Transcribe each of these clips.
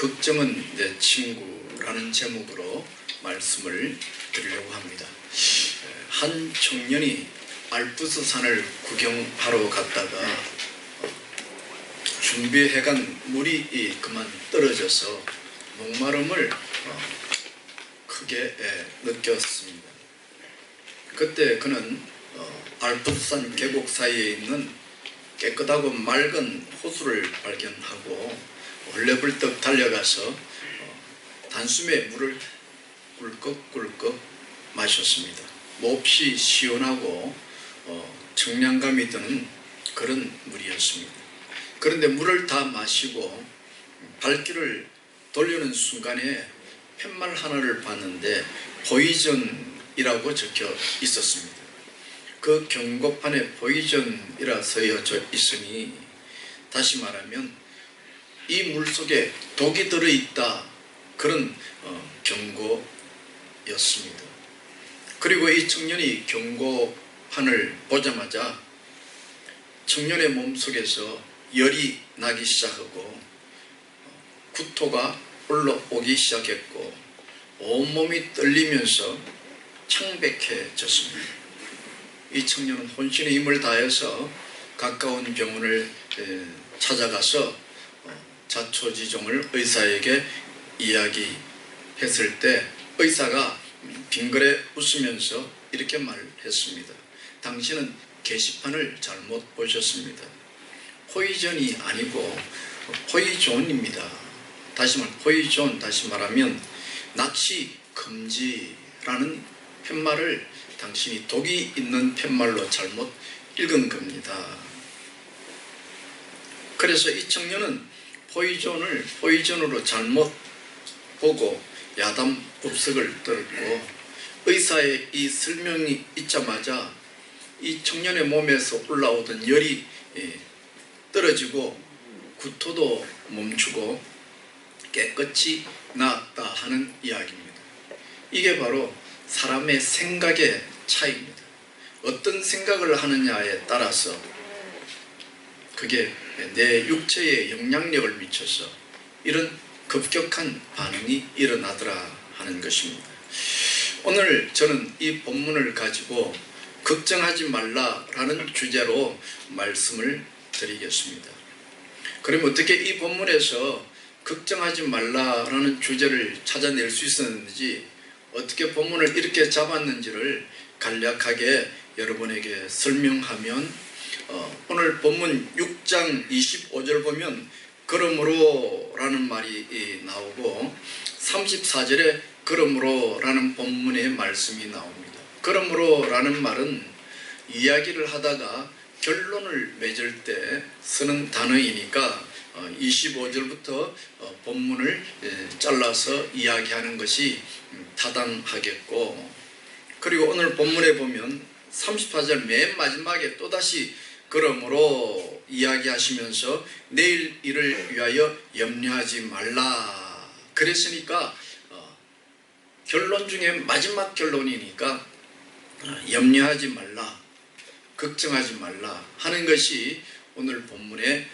걱정은 내 친구라는 제목으로 말씀을 드리려고 합니다. 한 청년이 알프스산을 구경하러 갔다가 준비해간 물이 그만 떨어져서 목마름을 크게 느꼈습니다. 그때 그는 알프스산 계곡 사이에 있는 깨끗하고 맑은 호수를 발견하고 얼레벌떡 달려가서 단숨에 물을 꿀꺽꿀꺽 마셨습니다. 몹시 시원하고 청량감이 드는 그런 물이었습니다. 그런데 물을 다 마시고 발길을 돌리는 순간에 팻말 하나를 봤는데 포이전이라고 적혀 있었습니다. 그 경고판에 포이전이라 써져 있으니 다시 말하면 이 물속에 독이 들어있다, 그런 경고였습니다. 그리고 이 청년이 경고판을 보자마자 청년의 몸속에서 열이 나기 시작하고 구토가 올라오기 시작했고 온몸이 떨리면서 창백해졌습니다. 이 청년은 혼신의 힘을 다해서 가까운 병원을 찾아가서 자초지종을 의사에게 이야기했을 때 의사가 빙그레 웃으면서 이렇게 말했습니다. 당신은 게시판을 잘못 보셨습니다. 포이전이 아니고 포이존입니다. 다시 말하면 납치 금지라는 팻말을 당신이 독이 있는 팻말로 잘못 읽은 겁니다. 그래서 이 청년은 포이전을 포이전으로 잘못 보고 야단법석을 들었고 의사의 이 설명이 있자마자 이 청년의 몸에서 올라오던 열이 떨어지고 구토도 멈추고 깨끗이 나았다 하는 이야기입니다. 이게 바로 사람의 생각의 차이입니다. 어떤 생각을 하느냐에 따라서 그게 내 육체에 영향력을 미쳐서 이런 급격한 반응이 일어나더라 하는 것입니다. 오늘 저는 이 본문을 가지고 걱정하지 말라라는 주제로 말씀을 드리겠습니다. 그럼 어떻게 이 본문에서 걱정하지 말라라는 주제를 찾아낼 수 있었는지, 어떻게 본문을 이렇게 잡았는지를 간략하게 여러분에게 설명하면 오늘 본문 6장 25절 보면 그러므로 라는 말이 나오고 34절에 그러므로 라는 본문의 말씀이 나옵니다. 그러므로 라는 말은 이야기를 하다가 결론을 맺을 때 쓰는 단어이니까 25절부터 본문을 잘라서 이야기하는 것이 타당하겠고, 그리고 오늘 본문에 보면 34절 맨 마지막에 또다시 그러므로 이야기하시면서 내일 일을 위하여 염려하지 말라 그랬으니까 결론 중에 마지막 결론이니까 염려하지 말라, 걱정하지 말라 하는 것이 오늘 본문의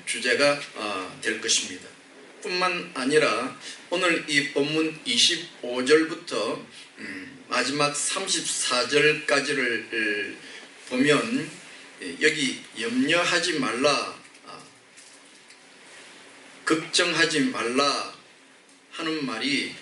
주제가 될 것입니다. 뿐만 아니라 오늘 이 본문 25절부터 마지막 34절까지를 보면 여기 염려하지 말라, 걱정하지 말라 하는 말이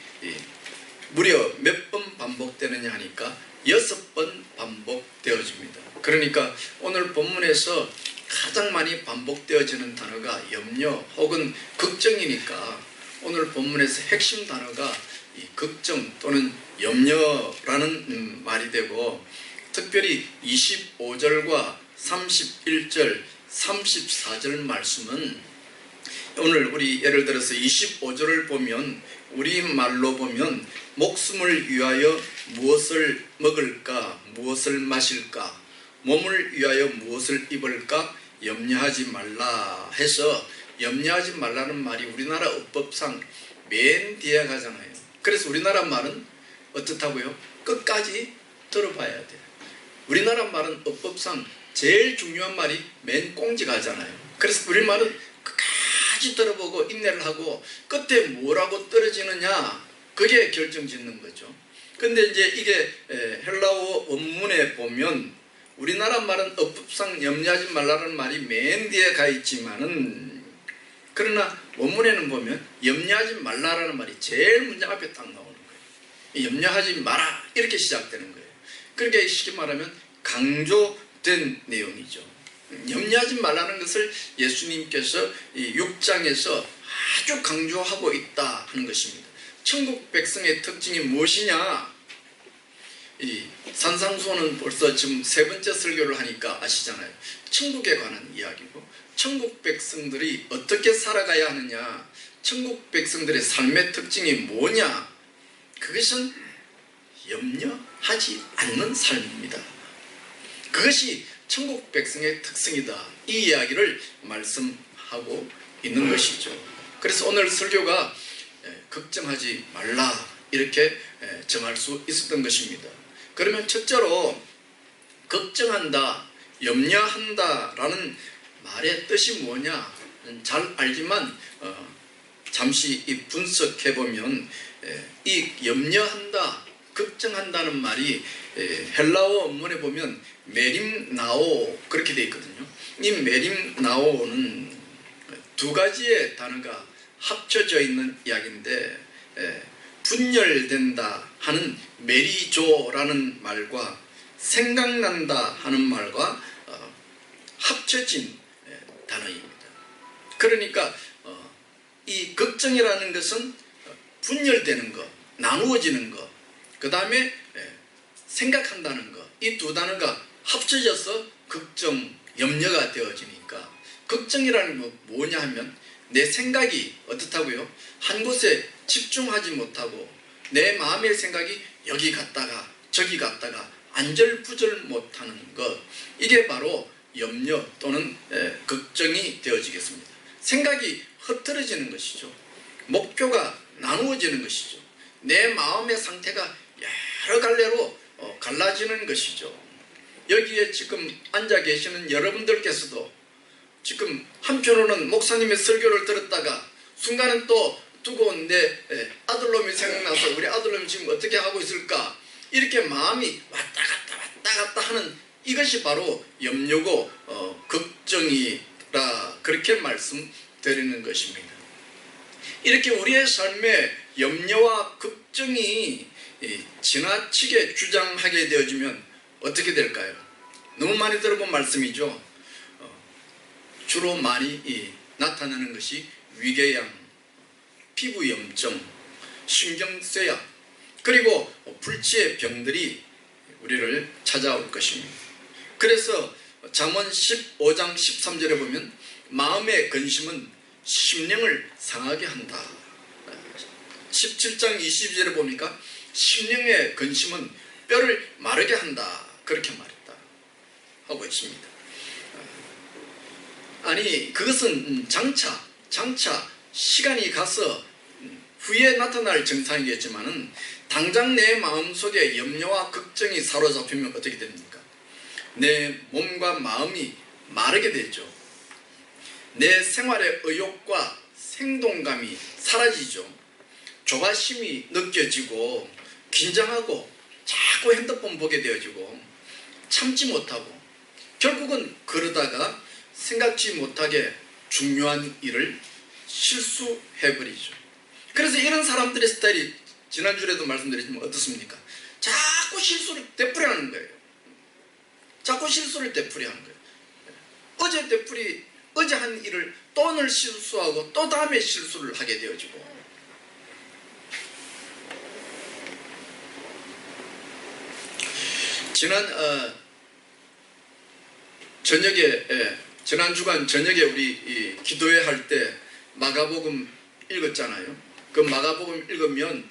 무려 몇 번 반복되느냐 하니까 6번 반복되어집니다. 그러니까 오늘 본문에서 가장 많이 반복되어지는 단어가 염려 혹은 걱정이니까 오늘 본문에서 핵심 단어가 이 걱정 또는 염려라는 말이 되고, 특별히 25절과 31절, 34절 말씀은 오늘 우리 예를 들어서 25절을 보면 우리말로 보면 목숨을 위하여 무엇을 먹을까, 무엇을 마실까, 몸을 위하여 무엇을 입을까 염려하지 말라 해서 염려하지 말라는 말이 우리나라 어법상 맨 뒤에 가잖아요. 그래서 우리나라 말은 어떻다고요? 끝까지 들어봐야 돼요. 우리나라 말은 어법상 제일 중요한 말이 맨 꽁지 가잖아요. 그래서 우리말은 끝까지 끝까지 들어보고 인내를 하고 끝에 뭐라고 떨어지느냐, 그게 결정짓는 거죠. 근데 이제 이게 헬라어 원문에 보면 우리나라 말은 어법상 염려하지 말라는 말이 맨 뒤에 가 있지만은, 그러나 원문에는 보면 염려하지 말라라는 말이 제일 문장 앞에 딱 나오는 거예요. 염려하지 마라 이렇게 시작되는 거예요. 그러니까 쉽게 말하면 강조된 내용이죠. 염려하지 말라는 것을 예수님께서 이 6장에서 아주 강조하고 있다 하는 것입니다. 천국 백성의 특징이 무엇이냐? 이 산상수호는 벌써 지금 3번째 설교를 하니까 아시잖아요. 천국에 관한 이야기고, 천국 백성들이 어떻게 살아가야 하느냐, 천국 백성들의 삶의 특징이 뭐냐, 그것은 염려하지 않는 삶입니다. 그것이 천국 백성의 특성이다, 이 이야기를 말씀하고 있는 것이죠. 그래서 오늘 설교가 걱정하지 말라 이렇게 정할 수 있었던 것입니다. 그러면 첫째로 걱정한다, 염려한다 라는 말의 뜻이 뭐냐 잘 알지만 잠시 분석해보면 이 염려한다, 걱정한다는 말이 헬라어 원문에 보면 메림나오 그렇게 되어 있거든요. 이 메림나오는 두 가지의 단어가 합쳐져 있는 이야기인데, 분열된다 하는 메리조라는 말과 생각난다 하는 말과 합쳐진 단어입니다. 그러니까 이 걱정이라는 것은 분열되는 것, 나누어지는 것, 그 다음에 생각한다는 것, 이 두 단어가 합쳐져서 걱정, 염려가 되어지니까, 걱정이라는 건 뭐냐 하면 내 생각이 어떻다고요? 한 곳에 집중하지 못하고 내 마음의 생각이 여기 갔다가 저기 갔다가 안절부절 못하는 것, 이게 바로 염려 또는 걱정이 되어지겠습니다. 생각이 흩어지는 것이죠. 목표가 나누어지는 것이죠. 내 마음의 상태가 여러 갈래로 갈라지는 것이죠. 여기에 지금 앉아 계시는 여러분들께서도 지금 한편으로는 목사님의 설교를 들었다가 순간은 또 두고 내 아들놈이 생각나서 우리 아들놈이 지금 어떻게 하고 있을까, 이렇게 마음이 왔다 갔다 하는 이것이 바로 염려고 걱정이라 그렇게 말씀드리는 것입니다. 이렇게 우리의 삶에 염려와 걱정이 지나치게 주장하게 되어지면 어떻게 될까요? 너무 많이 들어본 말씀이죠. 주로 많이 나타나는 것이 위궤양, 피부염증, 신경쇠약, 그리고 불치의 병들이 우리를 찾아올 것입니다. 그래서 잠언 15장 13절에 보면 마음의 근심은 심령을 상하게 한다. 17장 22절에 보니까 심령의 근심은 뼈를 마르게 한다, 그렇게 말했다 하고 있습니다. 아니, 그것은 장차 시간이 가서 후에 나타날 증상이겠지만은 당장 내 마음속에 염려와 걱정이 사로잡히면 어떻게 됩니까? 내 몸과 마음이 마르게 되죠. 내 생활의 의욕과 생동감이 사라지죠. 조바심이 느껴지고 긴장하고 자꾸 핸드폰 보게 되어지고 참지 못하고 결국은 그러다가 생각지 못하게 중요한 일을 실수해버리죠. 그래서 이런 사람들의 스타일이 지난주에도 말씀드렸지만 어떻습니까? 자꾸 실수를 되풀이하는 거예요. 자꾸 실수를 되풀이하는 거예요. 어제 한 일을 또 오늘 실수하고 또 다음에 실수를 하게 되어지고, 지난 주간 저녁에 우리 기도회 할 때 마가복음 읽었잖아요. 그 마가복음 읽으면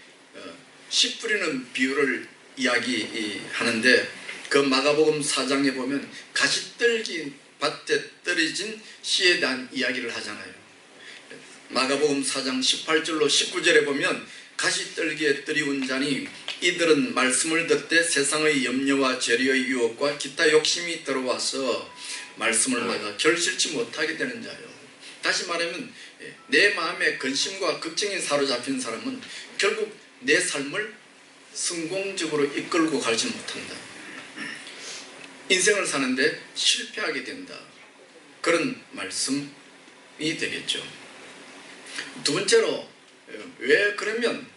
씨 뿌리는 비유를 이야기하는데, 그 마가복음 4장에 보면 가시떨기 밭에 떨어진 씨에 대한 이야기를 하잖아요. 마가복음 4장 18절로 19절에 보면 가시떨기에 들이운 자니 이들은 말씀을 듣되 세상의 염려와 재리의 유혹과 기타 욕심이 들어와서 말씀을 내가 결실치 못하게 되는 자요. 다시 말하면 내 마음에 근심과 걱정이 사로잡힌 사람은 결국 내 삶을 성공적으로 이끌고 가지 못한다. 인생을 사는데 실패하게 된다. 그런 말씀이 되겠죠. 두 번째로 왜 그러면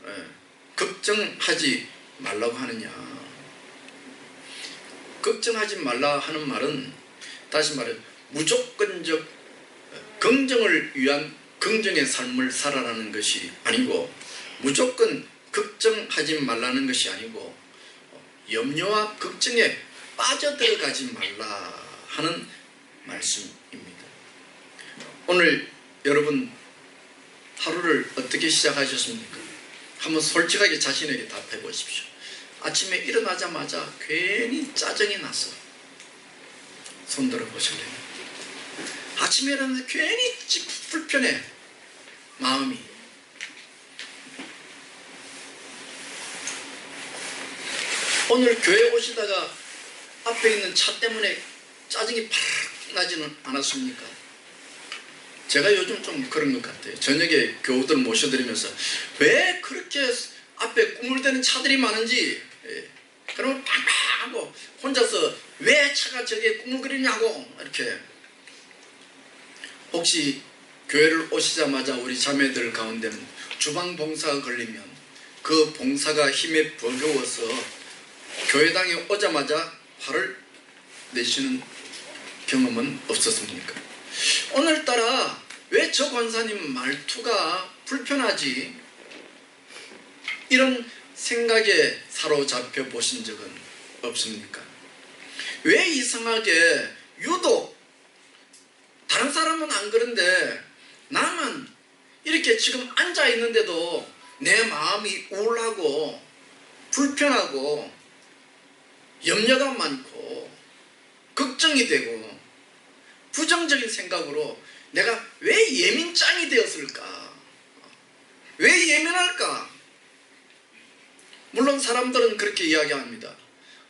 걱정하지 말라고 하느냐. 걱정하지 말라 하는 말은 다시 말해 무조건적 긍정을 위한 긍정의 삶을 살아라는 것이 아니고, 무조건 걱정하지 말라는 것이 아니고 염려와 걱정에 빠져들어가지 말라 하는 말씀입니다. 오늘 여러분 하루를 어떻게 시작하셨습니까? 한번 솔직하게 자신에게 답해 보십시오. 아침에 일어나자마자 괜히 짜증이 나서 손 들어 보실래요? 아침에 일어나서 괜히 불편해 마음이. 오늘 교회 오시다가 앞에 있는 차 때문에 짜증이 팍 나지는 않았습니까? 제가 요즘 좀 그런 것 같아요. 저녁에 교우들 모셔드리면서 왜 그렇게 앞에 꾸물대는 차들이 많은지, 그러면 팡팡하고 혼자서 왜 차가 저게 꾸물거리냐고 이렇게. 혹시 교회를 오시자마자 우리 자매들 가운데 주방 봉사가 걸리면 그 봉사가 힘에 버거워서 교회당에 오자마자 화를 내시는 경험은 없었습니까? 오늘따라 왜 저 권사님 말투가 불편하지? 이런 생각에 사로잡혀 보신 적은 없습니까? 왜 이상하게 유독 다른 사람은 안 그런데 나만 이렇게 지금 앉아 있는데도 내 마음이 우울하고 불편하고 염려가 많고 걱정이 되고 부정적인 생각으로 내가 왜 예민짱이 되었을까? 왜 예민할까? 물론 사람들은 그렇게 이야기합니다.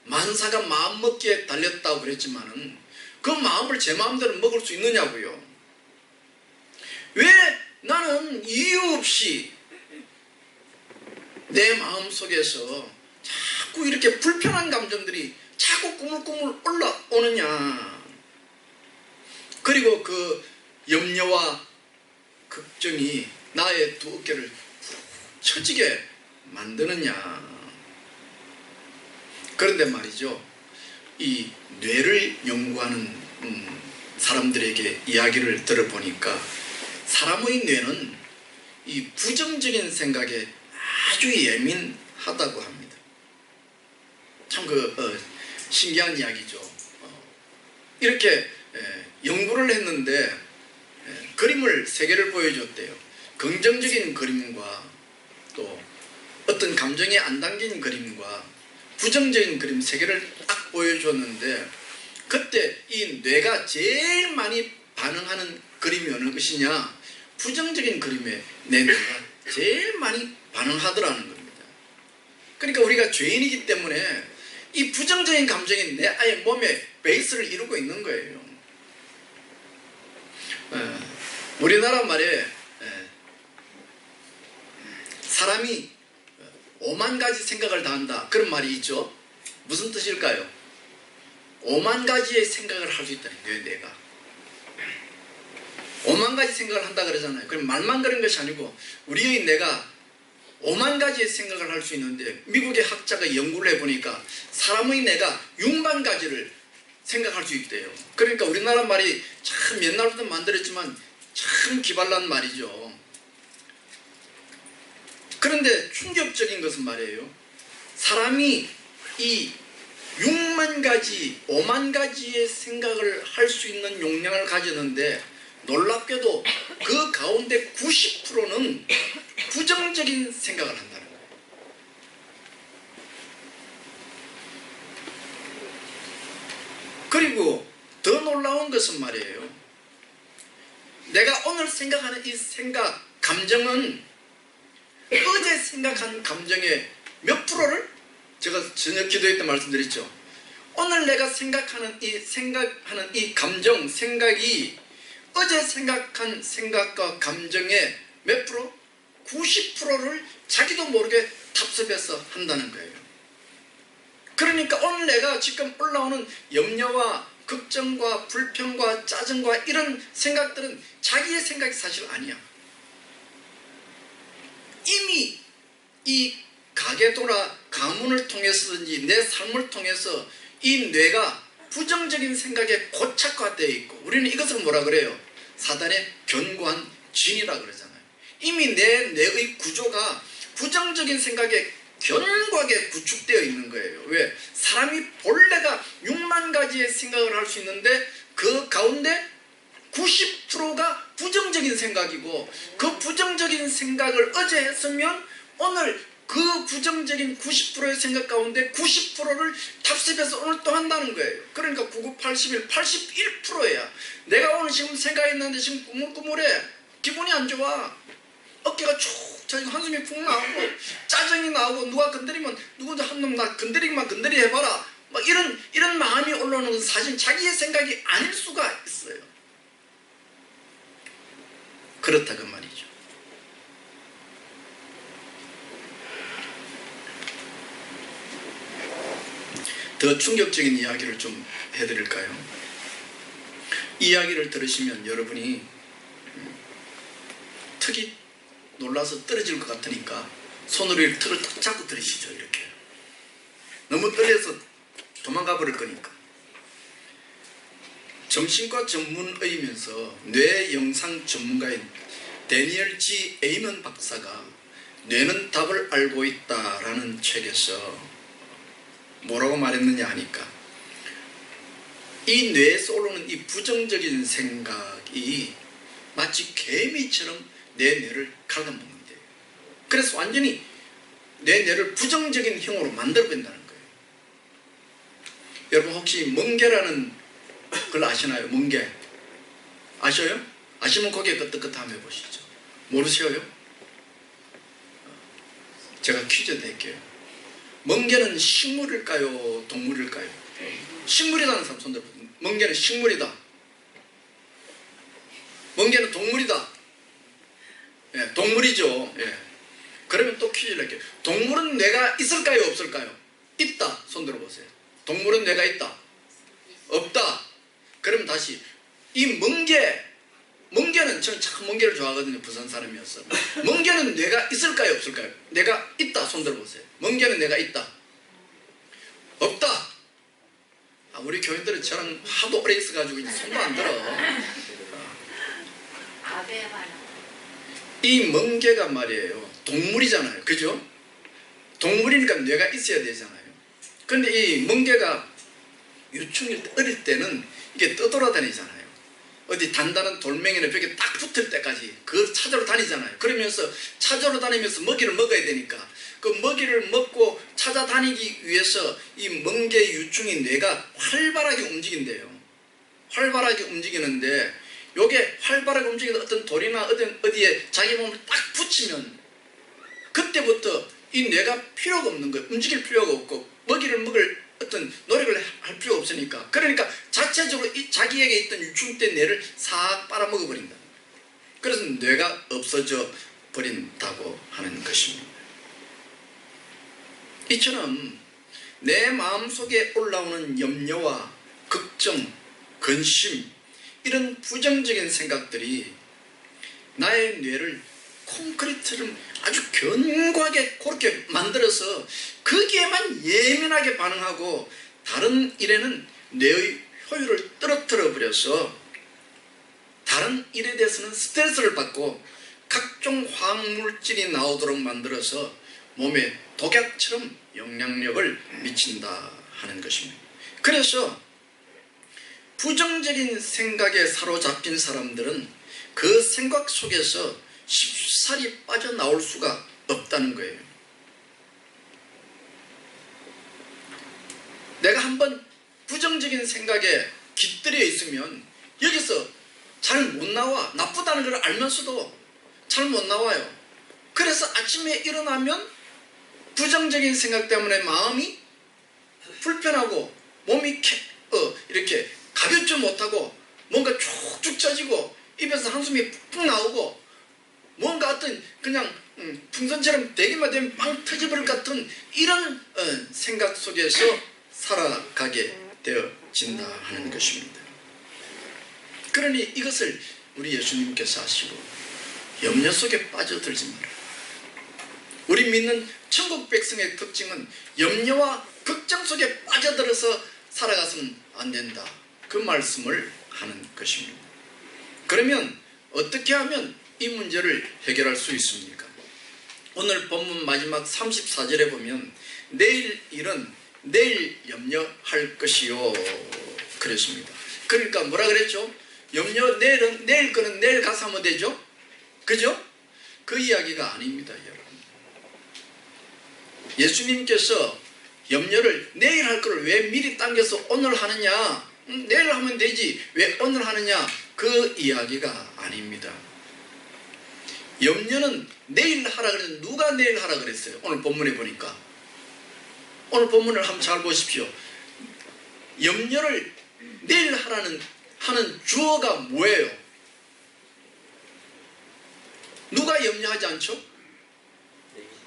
만사가 마음먹기에 달렸다고 그랬지만은 그 마음을 제 마음대로 먹을 수 있느냐고요. 왜 나는 이유 없이 내 마음 속에서 자꾸 이렇게 불편한 감정들이 자꾸 꾸물꾸물 올라오느냐. 그리고 그 염려와 걱정이 나의 두 어깨를 처지게 만드느냐. 그런데 말이죠, 이 뇌를 연구하는 사람들에게 이야기를 들어보니까 사람의 뇌는 이 부정적인 생각에 아주 예민하다고 합니다. 참 신기한 이야기죠. 이렇게 연구를 했는데 그림을 세 개를 보여줬대요. 긍정적인 그림과 또 어떤 감정이 안 담긴 그림과 부정적인 그림 세 개를 딱 보여줬는데, 그때 이 뇌가 제일 많이 반응하는 그림이 어느 것이냐? 부정적인 그림에 내 뇌가 제일 많이 반응하더라는 겁니다. 그러니까 우리가 죄인이기 때문에 이 부정적인 감정이 내 아예 몸에 베이스를 이루고 있는 거예요. 우리나라 말에 사람이 5만 가지 생각을 다 한다, 그런 말이 있죠. 무슨 뜻일까요? 5만 가지의 생각을 할 수 있다는 거예요. 뇌가 5만 가지 생각을 한다 그러잖아요. 그럼 말만 그런 것이 아니고 우리의 뇌가 5만 가지의 생각을 할 수 있는데, 미국의 학자가 연구를 해보니까 사람의 뇌가 6만 가지를 생각할 수 있대요. 그러니까 우리나라 말이 참 옛날부터 만들었지만 참 기발난 말이죠. 그런데 충격적인 것은 말이에요, 사람이 이 6만 가지, 5만 가지의 생각을 할 수 있는 용량을 가졌는데 놀랍게도 그 가운데 90%는 부정적인 생각을 한다는 거예요. 그리고 더 놀라운 것은 말이에요, 내가 오늘 생각하는 이 생각, 감정은 어제 생각한 감정의 몇 프로를, 제가 저녁 기도회 때 말씀드렸죠. 오늘 내가 생각하는 이 감정, 생각이 어제 생각한 생각과 감정의 몇 프로? 90%를 자기도 모르게 답습해서 한다는 거예요. 그러니까 오늘 내가 지금 올라오는 염려와 걱정과 불평과 짜증과 이런 생각들은 자기의 생각이 사실 아니야. 이미 이 가계도나 가문을 통해서든지 내 삶을 통해서 이 뇌가 부정적인 생각에 고착화되어 있고, 우리는 이것을 뭐라 그래요? 사단의 견고한 진이라 그러잖아요. 이미 내 뇌의 구조가 부정적인 생각에 견고하게 구축되어 있는 거예요. 왜? 사람이 본래가 6만 가지의 생각을 할 수 있는데 그 가운데 90%가 부정적인 생각이고, 그 부정적인 생각을 어제 했으면 오늘 그 부정적인 90%의 생각 가운데 90%를 답습해서 오늘 또 한다는 거예요. 그러니까 99, 81, 81%야. 내가 오늘 지금 생각했는데 지금 꾸물꾸물해. 기분이 안 좋아. 어깨가 쭉 펴지고 한숨이 푹 나오고 짜증이 나오고, 누가 건드리면 누군지 한 놈 나 건드리기만 건드리 해봐라. 막 이런 마음이 올라오는 것은 사실 자기의 생각이 아닐 수가 있어요. 그렇다 그 말이죠. 더 충격적인 이야기를 좀 해드릴까요? 이 이야기를 들으시면 여러분이 턱이 놀라서 떨어질 것 같으니까 손으로 턱을 탁 잡고 들으시죠. 이렇게 너무 떨려서 도망가 버릴 거니까. 정신과 전문의이면서 뇌영상 전문가인 데니얼 G. 에이먼 박사가 뇌는 답을 알고 있다라는 책에서 뭐라고 말했느냐 하니까, 이 뇌에서 올라오는 이 부정적인 생각이 마치 개미처럼 내 뇌를 갉아먹는데요. 그래서 완전히 내 뇌를 부정적인 형으로 만들어낸다는 거예요. 여러분 혹시 멍게라는 걸 아시나요? 멍게 아셔요? 아시면 고개 끄덕끄덕 한번 해보시죠. 모르셔요? 제가 퀴즈 낼게요. 멍게는 식물일까요? 동물일까요? 식물이라는 사람 손 들어보세요. 멍게는 식물이다. 멍게는 동물이다. 예, 동물이죠. 예. 그러면 또 퀴즈를 낼게요. 동물은 뇌가 있을까요? 없을까요? 있다. 손 들어보세요. 동물은 뇌가 있다. 없다. 그러면 다시 이 멍게는 저는 참 멍게를 좋아하거든요. 부산 사람이었어. 멍게는 뇌가 있을까요? 없을까요? 뇌가 있다. 손 들어보세요. 멍게는 뇌가 있다. 없다. 우리 교인들은 저랑 하도 오래 있어가지고 손도 안 들어. 이 멍게가 말이에요. 동물이잖아요. 그죠? 동물이니까 뇌가 있어야 되잖아요. 근데 이 멍게가 유충일 때, 어릴 때는 이게 떠돌아다니잖아요. 어디 단단한 돌멩이나 벽에 딱 붙을 때까지 그걸 찾으러 다니잖아요. 그러면서 찾으러 다니면서 먹이를 먹어야 되니까 그 먹이를 먹고 찾아다니기 위해서 이 멍게 유충인 뇌가 활발하게 움직인대요. 활발하게 움직이는데, 요게 활발하게 움직이는 어떤 돌이나 어디에 자기 몸을 딱 붙이면 그때부터 이 뇌가 필요가 없는 거예요. 움직일 필요가 없고 먹이를 먹을 어떤 노력을 할 필요가 없으니까. 그러니까 자체적으로 이 자기에게 있던 유충된 뇌를 싹 빨아먹어버린다. 그래서 뇌가 없어져 버린다고 하는 것입니다. 이처럼 내 마음속에 올라오는 염려와 걱정, 근심, 이런 부정적인 생각들이 나의 뇌를 콘크리트를 아주 견고하게 그렇게 만들어서 거기에만 예민하게 반응하고, 다른 일에는 뇌의 효율을 떨어뜨려 버려서 다른 일에 대해서는 스트레스를 받고 각종 화학물질이 나오도록 만들어서 몸에 독약처럼 영향력을 미친다 하는 것입니다. 그래서 부정적인 생각에 사로잡힌 사람들은 그 생각 속에서 쉽사리 빠져나올 수가 없다는 거예요. 내가 한번 부정적인 생각에 깃들여 있으면 여기서 잘 못 나와. 나쁘다는 걸 알면서도 잘 못 나와요. 그래서 아침에 일어나면 부정적인 생각 때문에 마음이 불편하고 몸이 이렇게 가볍지 못하고 뭔가 쭉쭉 처지고 입에서 한숨이 푹 나오고 뭔가 어떤 그냥 풍선처럼 되기만 되면 빵 터져버릴 것 같은 이런 생각 속에서 살아가게 되어진다 하는 것입니다. 그러니 이것을 우리 예수님께서 하시고 염려 속에 빠져들지 마라. 우리 믿는 천국 백성의 특징은 염려와 걱정 속에 빠져들어서 살아가서는 안 된다. 그 말씀을 하는 것입니다. 그러면 어떻게 하면 이 문제를 해결할 수 있습니까? 오늘 본문 마지막 34절에 보면 내일 일은 내일 염려할 것이요 그랬습니다. 그러니까 뭐라 그랬죠? 염려 내일은 내일 거는 내일 가서 하면 되죠? 그죠? 그 이야기가 아닙니다, 여러분. 예수님께서 염려를 내일 할 걸 왜 미리 당겨서 오늘 하느냐? 내일 하면 되지 왜 오늘 하느냐? 그 이야기가 아닙니다. 염려는 내일 하라 그랬는데 누가 내일 하라 그랬어요? 오늘 본문에 보니까. 오늘 본문을 한번 잘 보십시오. 염려를 내일 하는 주어가 뭐예요? 누가 염려하지 않죠?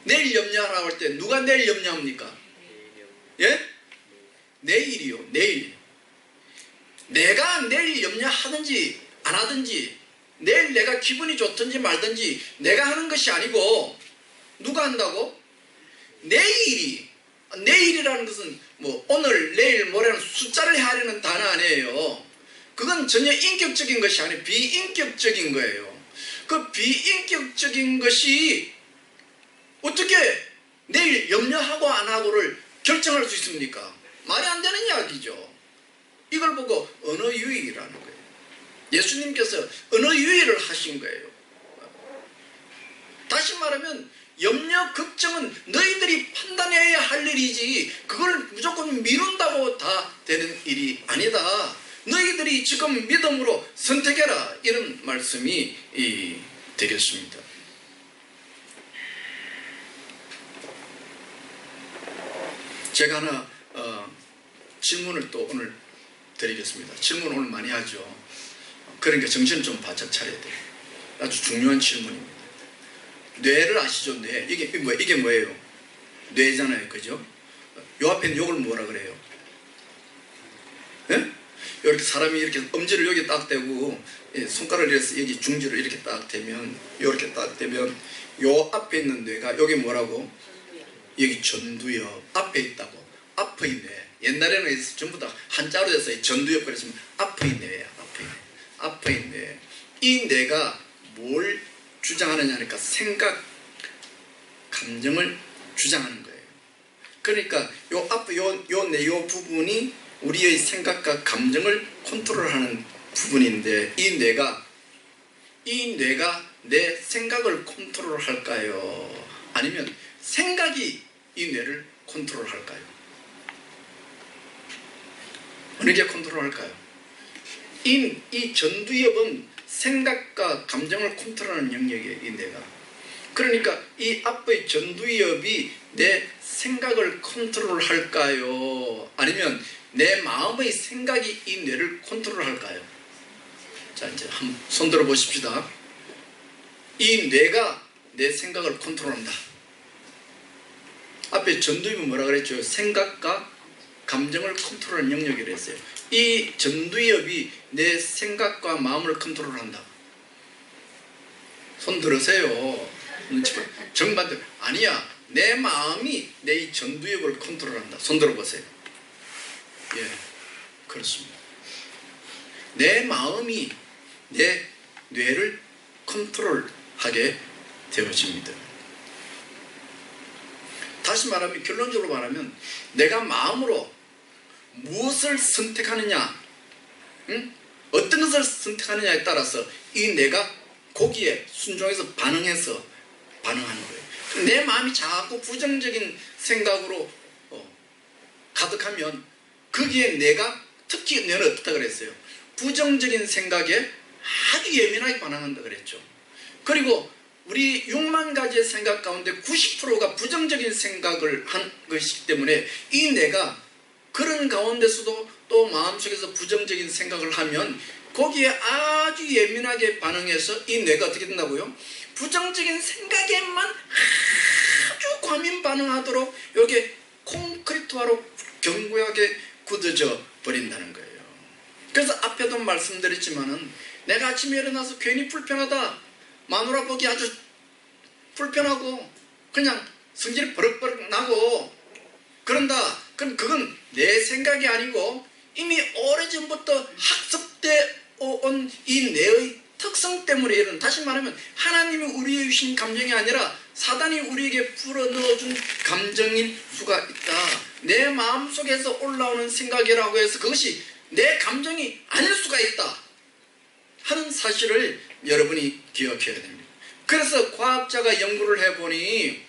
내일 염려하라고 할 때 누가 내일 염려합니까? 예? 내일이요. 내일. 내가 내일 염려하든지 안 하든지 내일 내가 기분이 좋든지 말든지 내가 하는 것이 아니고 누가 한다고? 내일이. 내일이라는 것은 뭐 오늘 내일 모레는 숫자를 헤아리는 단어 아니에요. 그건 전혀 인격적인 것이 아니고 비인격적인 거예요. 그 비인격적인 것이 어떻게 내일 염려하고 안 하고를 결정할 수 있습니까? 말이 안 되는 이야기죠. 이걸 보고 언어유희라는 거예요. 예수님께서 언어유희를 하신 거예요. 다시 말하면 염려, 걱정은 너희들이 판단해야 할 일이지 그걸 무조건 미룬다고 다 되는 일이 아니다. 너희들이 지금 믿음으로 선택해라. 이런 말씀이 되겠습니다. 제가 하나 질문을 또 오늘 드리겠습니다. 질문 오늘 많이 하죠. 그러니까 정신을 좀 바짝 차려야 돼요. 아주 중요한 질문입니다. 뇌를 아시죠? 뇌. 이게 뭐예요? 뇌잖아요. 그죠? 요 앞에는 요걸 뭐라 그래요? 예? 이렇게 사람이 이렇게 엄지를 여기 딱 대고 손가락을 이래서 여기 중지를 이렇게 딱 대면 이렇게 딱 대면 요 앞에 있는 뇌가 여기 뭐라고? 여기 전두엽 앞에 있다고. 앞의 뇌. 옛날에는 전부 다 한자로 돼서 전두엽 그랬으면 앞의 뇌야. 앞의 뇌. 이 뇌가 뭘 주장하느냐 하니까 생각, 감정을 주장하는 거예요. 그러니까 요 앞에 요 뇌 요 부분이 우리의 생각과 감정을 컨트롤하는 부분인데 이 뇌가 내 생각을 컨트롤할까요? 아니면 생각이 이 뇌를 컨트롤할까요? 어느 게 컨트롤할까요? 이 전두엽은 생각과 감정을 컨트롤하는 영역이에요. 이 뇌가. 그러니까 이 앞의 전두엽이 내 생각을 컨트롤할까요? 아니면 내 마음의 생각이 이 뇌를 컨트롤할까요? 자, 이제 한번 손 들어 보십시다. 이 뇌가 내 생각을 컨트롤한다. 앞에 전두엽은 뭐라 그랬죠? 생각과 감정을 컨트롤하는 영역이라 했어요. 이 전두엽이 내 생각과 마음을 컨트롤한다. 손 들으세요. 정반대로. 아니야. 내 마음이 내 이 전두엽을 컨트롤한다. 손 들어보세요. 예, 그렇습니다. 내 마음이 내 뇌를 컨트롤하게 되어집니다. 다시 말하면 결론적으로 말하면 내가 마음으로 무엇을 선택하느냐, 어떤 것을 선택하느냐에 따라서 이 내가 거기에 순종해서 반응하는 거예요. 내 마음이 자꾸 부정적인 생각으로 가득하면 거기에 내가 특히 뇌는 어떻다 그랬어요? 부정적인 생각에 아주 예민하게 반응한다 그랬죠. 그리고 우리 6만 가지의 생각 가운데 90%가 부정적인 생각을 한 것이기 때문에 이 뇌가 그런 가운데서도 또 마음속에서 부정적인 생각을 하면 거기에 아주 예민하게 반응해서 이 뇌가 어떻게 된다고요? 부정적인 생각에만 아주 과민 반응하도록 이렇게 콘크리트화로 견고하게 굳어져 버린다는 거예요. 그래서 앞에도 말씀드렸지만은 내가 아침에 일어나서 괜히 불편하다, 마누라 보기 아주 불편하고 그냥 성질이 버럭버럭 나고 그런다. 그럼 그건 내 생각이 아니고 이미 오래전부터 학습되어 온 이 뇌의 특성 때문에 이런, 다시 말하면 하나님이 우리에게 주신 감정이 아니라 사단이 우리에게 불어넣어준 감정일 수가 있다. 내 마음속에서 올라오는 생각이라고 해서 그것이 내 감정이 아닐 수가 있다 하는 사실을 여러분이 기억해야 됩니다. 그래서 과학자가 연구를 해보니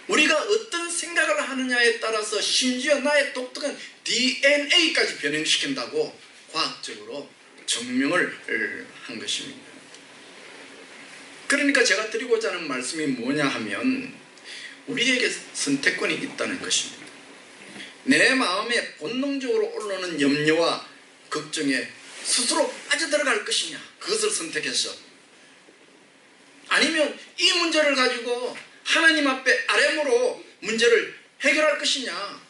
우리가 어떤 생각을 하느냐에 따라서 심지어 나의 독특한 DNA까지 변형시킨다고 과학적으로 증명을 한 것입니다. 그러니까 제가 드리고자 하는 말씀이 뭐냐 하면 우리에게 선택권이 있다는 것입니다. 내 마음에 본능적으로 올라오는 염려와 걱정에 스스로 빠져들어갈 것이냐, 그것을 선택해서, 아니면 이 문제를 가지고 하나님 앞에 아뢰므로 문제를 해결할 것이냐.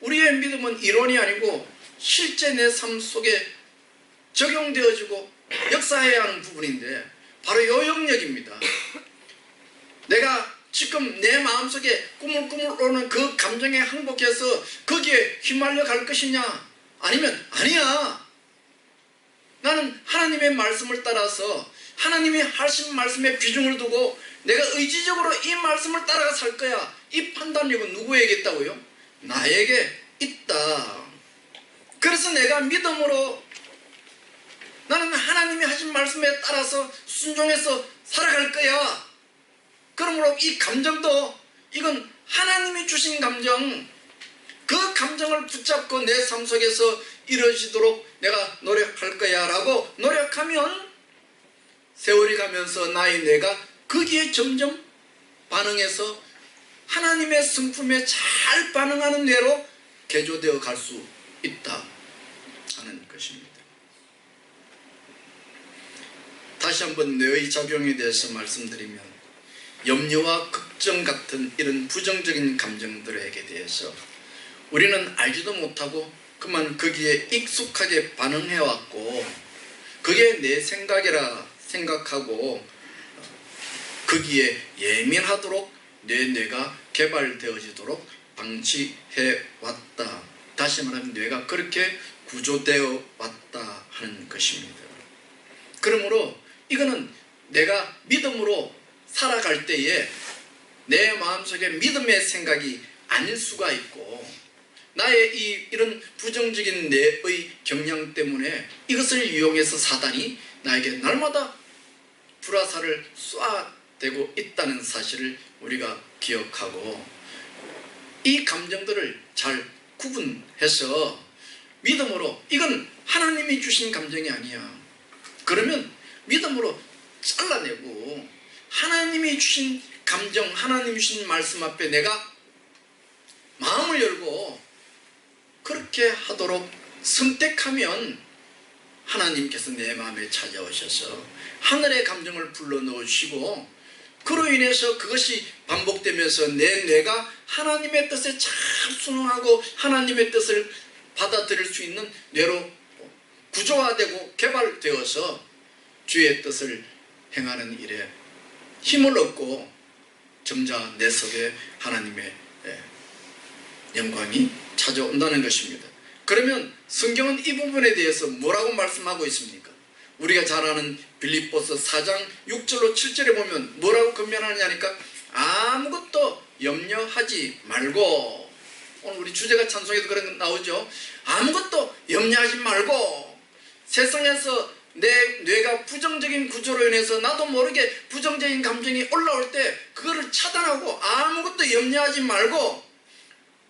우리의 믿음은 이론이 아니고 실제 내 삶 속에 적용되어지고 역사해야 하는 부분인데 바로 이 영역입니다. 내가 지금 내 마음속에 꾸물꾸물 오는 그 감정에 항복해서 거기에 휘말려 갈 것이냐, 아니면 아니야, 나는 하나님의 말씀을 따라서 하나님이 하신 말씀에 비중을 두고 내가 의지적으로 이 말씀을 따라가 살 거야. 이 판단력은 누구에게 있다고요? 나에게 있다. 그래서 내가 믿음으로 나는 하나님이 하신 말씀에 따라서 순종해서 살아갈 거야. 그러므로 이 감정도 이건 하나님이 주신 감정, 그 감정을 붙잡고 내 삶 속에서 이루어지도록 내가 노력할 거야 라고 노력하면 세월이 가면서 나의 뇌가 거기에 점점 반응해서 하나님의 성품에 잘 반응하는 뇌로 개조되어 갈 수 있다 하는 것입니다. 다시 한번 뇌의 작용에 대해서 말씀드리면 염려와 걱정 같은 이런 부정적인 감정들에게 대해서 우리는 알지도 못하고 그만 거기에 익숙하게 반응해왔고 그게 내 생각이라 생각하고 거기에 예민하도록 내 뇌가 개발되어지도록 방치해왔다. 다시 말하면 뇌가 그렇게 구조되어 왔다 하는 것입니다. 그러므로 이거는 내가 믿음으로 살아갈 때에 내 마음속에 믿음의 생각이 아닐 수가 있고 나의 이런 부정적인 뇌의 경향 때문에 이것을 이용해서 사단이 나에게 날마다 불화살을 쏘아대고 있다는 사실을 우리가 기억하고 이 감정들을 잘 구분해서 믿음으로 이건 하나님이 주신 감정이 아니야. 그러면 믿음으로 잘라내고 하나님이 주신 감정, 하나님이 주신 말씀 앞에 내가 마음을 열고 그렇게 하도록 선택하면 하나님께서 내 마음에 찾아오셔서 하늘의 감정을 불러넣으시고 그로 인해서 그것이 반복되면서 내 뇌가 하나님의 뜻에 잘 순응하고 하나님의 뜻을 받아들일 수 있는 뇌로 구조화되고 개발되어서 주의 뜻을 행하는 일에 힘을 얻고 점자 내 속에 하나님의 영광이 찾아온다는 것입니다. 그러면 성경은 이 부분에 대해서 뭐라고 말씀하고 있습니까? 우리가 잘 아는 빌립보서 4장 6절로 7절에 보면 뭐라고 권면하느냐니까 아무것도 염려하지 말고, 오늘 우리 주제가 찬송에도 그런 거 나오죠. 아무것도 염려하지 말고, 세상에서 내 뇌가 부정적인 구조로 인해서 나도 모르게 부정적인 감정이 올라올 때 그거를 차단하고 아무것도 염려하지 말고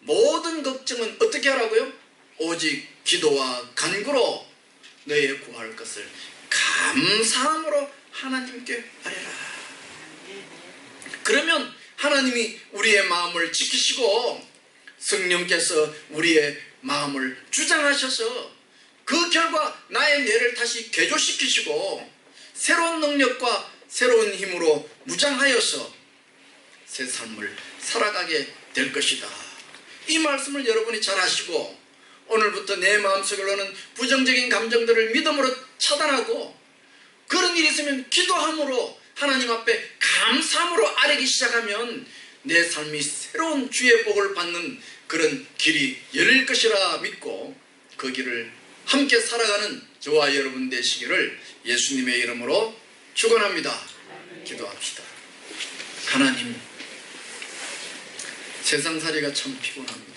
모든 걱정은 어떻게 하라고요? 오직 기도와 간구로 너의 구할 것을 감사함으로 하나님께 아뢰라. 그러면 하나님이 우리의 마음을 지키시고 성령께서 우리의 마음을 주장하셔서 그 결과 나의 뇌를 다시 개조시키시고 새로운 능력과 새로운 힘으로 무장하여서 새 삶을 살아가게 될 것이다. 이 말씀을 여러분이 잘 하시고 오늘부터 내 마음속에 오는 부정적인 감정들을 믿음으로 차단하고 그런 일이 있으면 기도함으로 하나님 앞에 감사함으로 아뢰기 시작하면 내 삶이 새로운 주의 복을 받는 그런 길이 열릴 것이라 믿고 그 길을 함께 살아가는 저와 여러분 되시기를 예수님의 이름으로 축원합니다. 기도합시다. 하나님, 세상살이가 참 피곤합니다.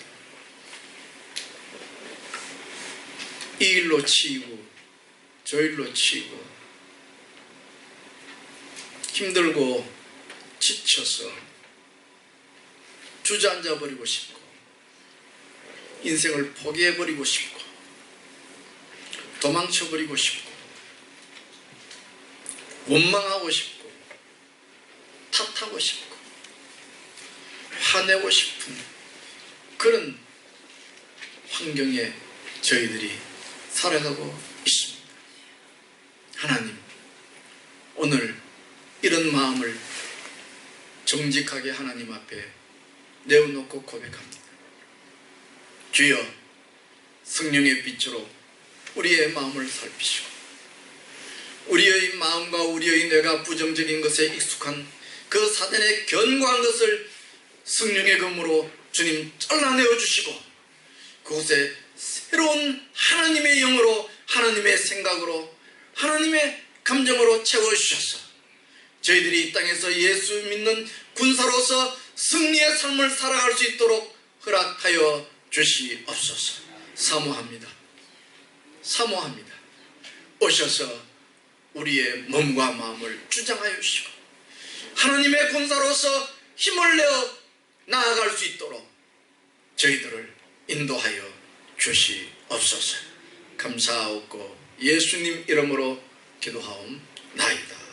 이 일로 치이고 저 일로 치이고 힘들고 지쳐서 주저앉아 버리고 싶고 인생을 포기해 버리고 싶고 도망쳐 버리고 싶고 원망하고 싶고 탓하고 싶고 화내고 싶은 그런 환경에 저희들이 살아가고 있습니다. 하나님, 오늘 이런 마음을 정직하게 하나님 앞에 내어놓고 고백합니다. 주여, 성령의 빛으로 우리의 마음을 살피시고 우리의 마음과 우리의 뇌가 부정적인 것에 익숙한 그 사단의 견고한 것을 성령의 검으로 주님 잘라내어 주시고 그곳에 새로운 하나님의 영으로 하나님의 생각으로 하나님의 감정으로 채워주셔서 저희들이 이 땅에서 예수 믿는 군사로서 승리의 삶을 살아갈 수 있도록 허락하여 주시옵소서. 사모합니다. 사모합니다. 오셔서 우리의 몸과 마음을 주장하여 주시고 하나님의 군사로서 힘을 내어 나아갈 수 있도록 저희들을 인도하여 주시옵소서. 감사하옵고 예수님 이름으로 기도하옵나이다.